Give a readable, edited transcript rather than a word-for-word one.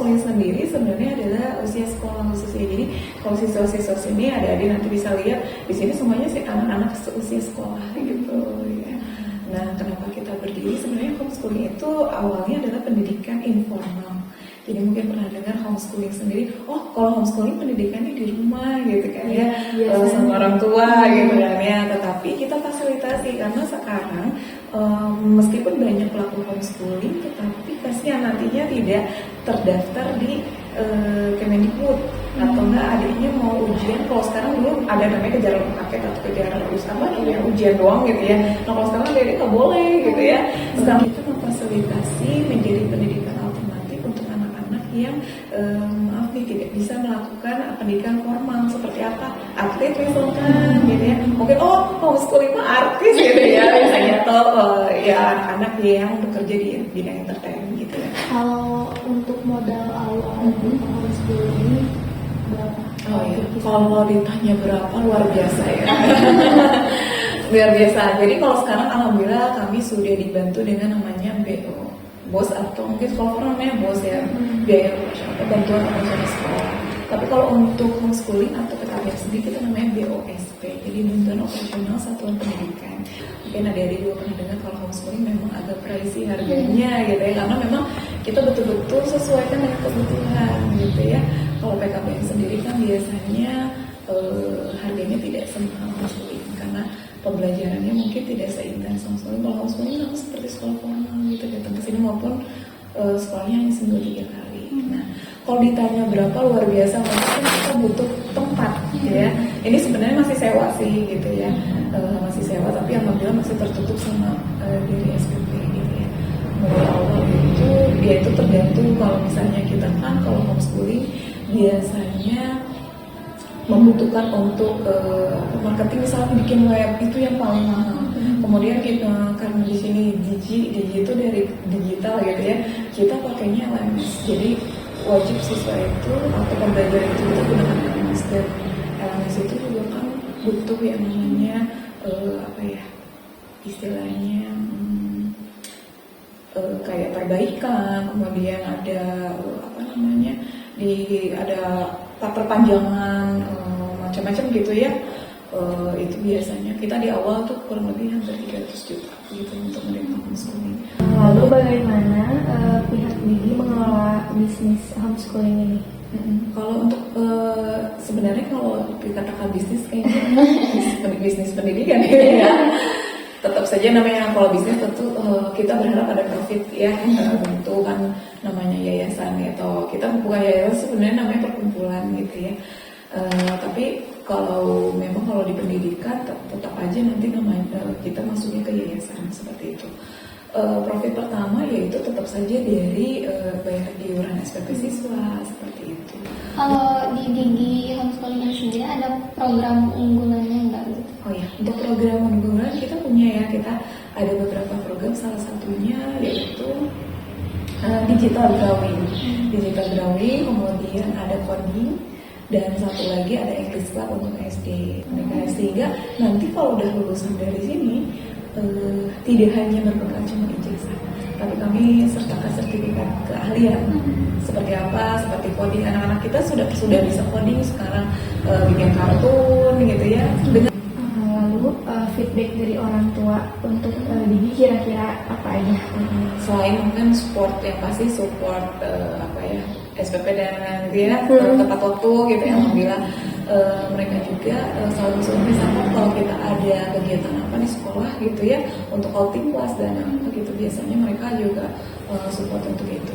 homeschooling sendiri sebenarnya adalah usia sekolah khususnya. Jadi kalau siswa-siswa sini adik-adik nanti bisa lihat di sini semuanya sih anak-anak usia sekolah gitu ya. Nah, kenapa kita berdiri? Sebenarnya homeschooling itu awalnya adalah pendidikan informal. Jadi mungkin pernah dengar homeschooling sendiri, oh kalau homeschooling pendidikannya di rumah gitu kan ya, sama orang tua gitu kan ya. Tetapi kita fasilitasi karena sekarang meskipun banyak pelaku homeschooling, tetapi kasihan nantinya tidak terdaftar di Kemendikbud atau enggak adiknya mau ujian. Kalau sekarang dulu ada namanya kejar paket atau kejar ujian doang gitu ya. Nah kalau sekarang adiknya nggak boleh gitu ya. Sekarang kita memfasilitasi menjadi pendidikan alternatif untuk anak-anak yang tidak bisa melakukan pendidikan formal seperti apa, atlet misalkan gitu ya. Mungkin homeschooling mah artis gitu ya misalnya, atau ya anak-anak yang bekerja di bidang entertainment gitu ya. Kalau untuk modal awal untuk homeschooling berapa? Oh iya, kalau ditanya berapa luar biasa ya. Luar biasa. Jadi kalau sekarang alhamdulillah kami sudah dibantu dengan namanya BOS atau mungkin sekolah namanya BOS ya, biaya atau bantuan operasional sekolah. Tapi kalau untuk homeschooling atau PKBM sendiri kita namanya BOSP, jadi bantuan operasional satuan pendidikan. Mungkin adik-adik juga pernah dengar kalau homeschooling memang agak pricey harganya gitu ya, karena memang kita betul-betul sesuaikan dengan kebutuhan gitu ya. Kalau PKBM sendiri kan biasanya harganya tidak semahal homeschooling karena pembelajarannya mungkin tidak seintens homeschooling. Kalau homeschooling kan seperti sekolah formal gitu, datang ke sini maupun sekolahnya hanya seminggu 3 kali. Nah, kalau ditanya berapa luar biasa, mungkin kita butuh tempat ya. Ini sebenarnya masih sewa sih gitu ya, masih sewa tapi alhamdulillah masih tertutup sama dari SPP gitu ya. Mulai awal itu dia itu tergantung kalau misalnya kita kan kalau homeschooling biasanya membutuhkan untuk marketing, misalnya bikin web itu yang paling mahal. Kemudian kita karena di sini Digi itu dari digital gitu ya, kita pakainya LMS. Jadi wajib siswa itu atau pembelajaran itu kita gunakan LMS, dan LMS itu juga kan butuh yang namanya istilahnya kayak perbaikan, kemudian ada ada perpanjangan macam-macam gitu ya. Itu biasanya kita di awal tuh kurang lebih hampir 300 juta gitu untuk menerima homeschooling. Lalu bagaimana pihak Digi mengelola bisnis homeschooling ini? Kalau untuk sebenarnya kalau dikatakan bisnis kayaknya bisnis pendidikan ya. Tetap saja namanya kalau bisnis tentu kita berharap ada profit ya, tentu kan namanya yayasan ya, atau kita bukan yayasan sebenarnya namanya perkumpulan gitu ya. Tapi kalau memang kalau di pendidikan tetap aja nanti namanya kita masuknya ke yayasan seperti itu. Profit pertama yaitu tetap saja dari bayar iuran SPP siswa seperti itu. Kalau di Digi homeschooling sendiri ada program unggulannya nggak gitu? Oh ya, untuk program unggulan kita punya ya, kita ada beberapa program, salah satunya yaitu digital drawing, kemudian ada coding, dan satu lagi ada English Club untuk SD. Sehingga nanti kalau udah lulusan dari sini tidak hanya berbekal cuma ijazah, tapi kami sertakan sertifikat keahlian seperti apa, seperti coding. Anak-anak kita sudah bisa coding sekarang, bikin kartun gitu ya. Lalu feedback dari orang tua untuk Digi kira-kira apa aja? Selain mungkin support, yang pasti support SPP dan dia tepat waktu gitu ya, alhamdulillah. Mereka juga selalu support kalau kita ada kegiatan apa nih sekolah gitu ya, untuk outing kelas dan apa gitu, biasanya mereka juga support untuk itu.